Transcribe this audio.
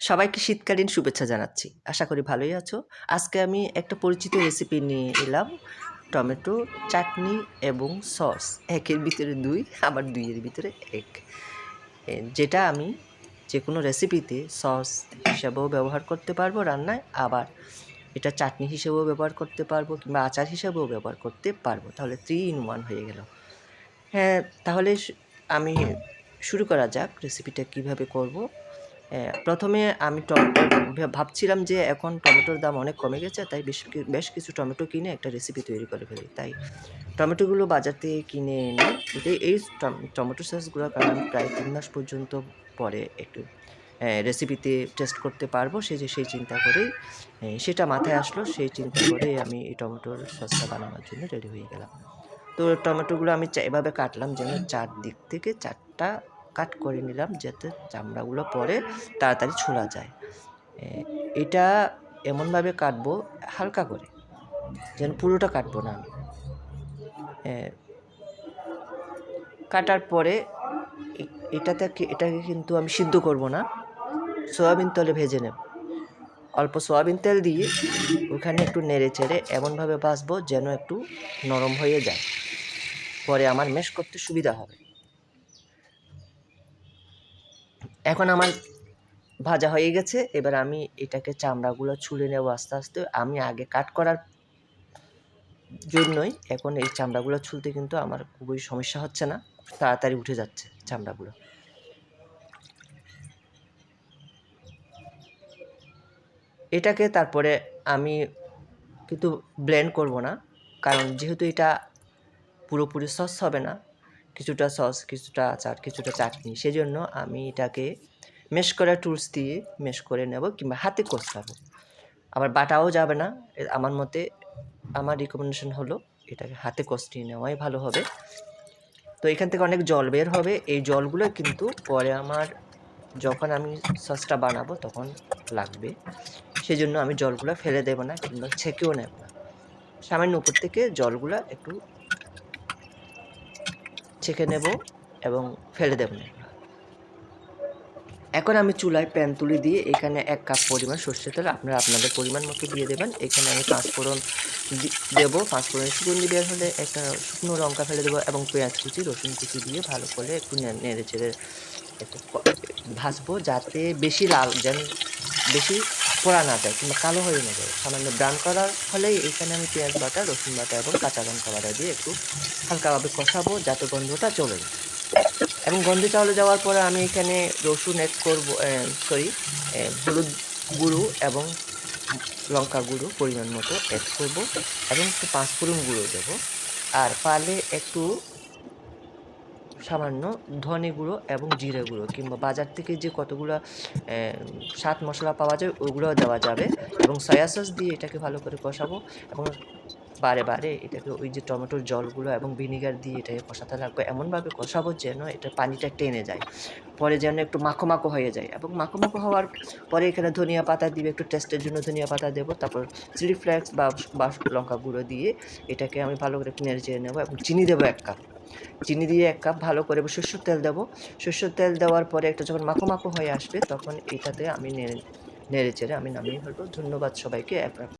সবাইকে শীতকালীন শুভেচ্ছা জানাচ্ছি। আশা করি ভালোই আছো। আজকে আমি একটা পরিচিত রেসিপি নিয়ে এলাম। টমেটো চাটনি এবং সস। ১ এর ভিতরে ২, আবার ২ এর ভিতরে ১। যেটা আমি যেকোনো রেসিপিতে সস হিসাবেও ব্যবহার করতে পারবো রান্নায়, আবার এটা চাটনি হিসেবেও ব্যবহার করতে পারবো কিংবা আচার হিসেবেও ব্যবহার করতে পারবো। তাহলে 3 in 1 হয়ে গেল। হ্যাঁ, তাহলে আমি শুরু করা যাক রেসিপিটা কীভাবে করব। প্রথমে আমি ভাবছিলাম যে এখন টমেটোর দাম অনেক কমে গেছে, তাই বেশ কিছু টমেটো কিনে একটা রেসিপি তৈরি করে ফেলি। তাই টমেটোগুলো বাজার থেকে কিনে এনে এই টমেটো সসগুলো, কারণ আমি প্রায় 3 মাস পর্যন্ত পরে একটু রেসিপিতে টেস্ট করতে পারবো, সেই চিন্তা করেই সেটা মাথায় আসলো। সেই চিন্তা করেই আমি এই টমেটোর সসটা বানানোর জন্য রেডি হয়ে গেলাম। তো টমেটোগুলো আমি এভাবে কাটলাম যেন 4 দিক থেকে 4টা কাট করে নিলাম, যাতে চামড়াগুলো পরে তাড়াতাড়ি ছোলা যায়। এটা এমনভাবে কাটবো হালকা করে, যেন পুরোটা কাটবো না আমি। কাটার পরে এটাকে কিন্তু আমি সিদ্ধ করব না, সয়াবিন তেলে ভেজে নেব। অল্প সয়াবিন তেল দিয়ে ওখানে একটু নেড়ে চেড়ে এমনভাবে ভাজবো যেন একটু নরম হয়ে যায়, পরে আমার ম্যাশ করতে সুবিধা হবে। এখন আমার ভাজা হয়ে গেছে। এবার আমি এটাকে চামড়াগুলো ছুলে নেব আস্তে আস্তে। আমি আগে কাট করার জন্যই এখন এই চামড়াগুলো ছুলতে কিন্তু আমার খুবই সমস্যা হচ্ছে না, তাড়াতাড়ি উঠে যাচ্ছে চামড়াগুলো। এটাকে তারপরে আমি কিন্তু ব্লেন্ড করব না, কারণ যেহেতু এটা পুরোপুরি সস হবে না, কিছুটা সস, কিছুটা আচার, কিছুটা চাটনি, সেজন্য আমি এটাকে ম্যাশ করা টুলস দিয়ে ম্যাশ করে নেব কিংবা হাতে কষাবো। আবার বাটাও যাবে না। আমার মতে, আমার রিকমেন্ডেশন হলো এটাকে হাতে কষিয়ে নেওয়াই ভালো হবে। তো এখান থেকে অনেক জল বের হবে। এই জলগুলো কিন্তু পরে আমার যখন আমি সসটা বানাবো তখন লাগবে। সেজন্য আমি জলগুলো ফেলে দেব না কিংবা ছেঁকেও নেব না। সামান্য উপর থেকে জলগুলো একটু ছেঁকে নেব এবং ফেলে দেব না। এখন আমি চুলায় প্যান তুলে দিয়ে এখানে 1 কাপ পরিমাণ সর্ষের তেল আপনারা আপনাদের পরিমাণ মতো দিয়ে দেবেন। এখানে আমি 5 ফোড়ন দেবো। 5 ফোড়নের সুগন্ধি বের হলে একটা শুকনো লঙ্কা ফেলে দেবো এবং পেঁয়াজ কুচি, রসুন কুচি দিয়ে ভালো করে একটু নেড়ে চেড়ে একটু ভাজবো, যাতে বেশি লাল যেন বেশি পোড়া না যায় কিংবা কালো হয়ে না যায়। সামান্য ব্রাউন করার ফলেই এখানে আমি পেঁয়াজ বাটা, রসুন বাটা এবং কাঁচা লঙ্কা বাটা দিয়ে একটু হালকাভাবে কষাবো, যাতে গন্ধটা চলে যায়। এবং গন্ধে চলে যাওয়ার পরে আমি এখানে রসুন অ্যাড করব, হলুদ গুঁড়ো এবং লঙ্কা গুঁড়ো পরিমাণ মতো অ্যাড করব এবং একটু 5 ফোড়ন গুঁড়ো দেবো। আর পারলে একটু সামান্য ধনে গুঁড়ো এবং জিরে গুঁড়ো কিংবা বাজার থেকে যে কতগুলো স্বাদ মশলা পাওয়া যায় ওগুলোও দেওয়া যাবে। এবং সয়া সস দিয়ে এটাকে ভালো করে কষাবো এবং বারে এটাকে ওই যে টমেটোর জলগুলো এবং ভিনিগার দিয়ে এটাকে কষাতে লাগবে। এমনভাবে কষাবো যেন এটা পানিটা টেনে যায়, পরে যেন একটু মাখো মাখো হয়ে যায়। এবং মাখো মাখো হওয়ার পরে এখানে ধনিয়া পাতা দিবে, একটু টেস্টের জন্য ধনিয়া পাতা দেবো। তারপর চিলি ফ্লেক্স বা লঙ্কা গুঁড়ো দিয়ে এটাকে আমি ভালো করে একটু নেড়ে চেড়ে নেবো এবং চিনি দেবো 1 কাপ। চিনি দিয়ে 1 কাপ ভালো করে সরষের তেল দেবো। সরষের তেল দেওয়ার পরে এটা যখন মাখো মাখো হয়ে আসবে তখন এটাতে আমি নেড়ে চেড়ে আমি নামিয়ে ফেলবো। ধন্যবাদ সবাইকে।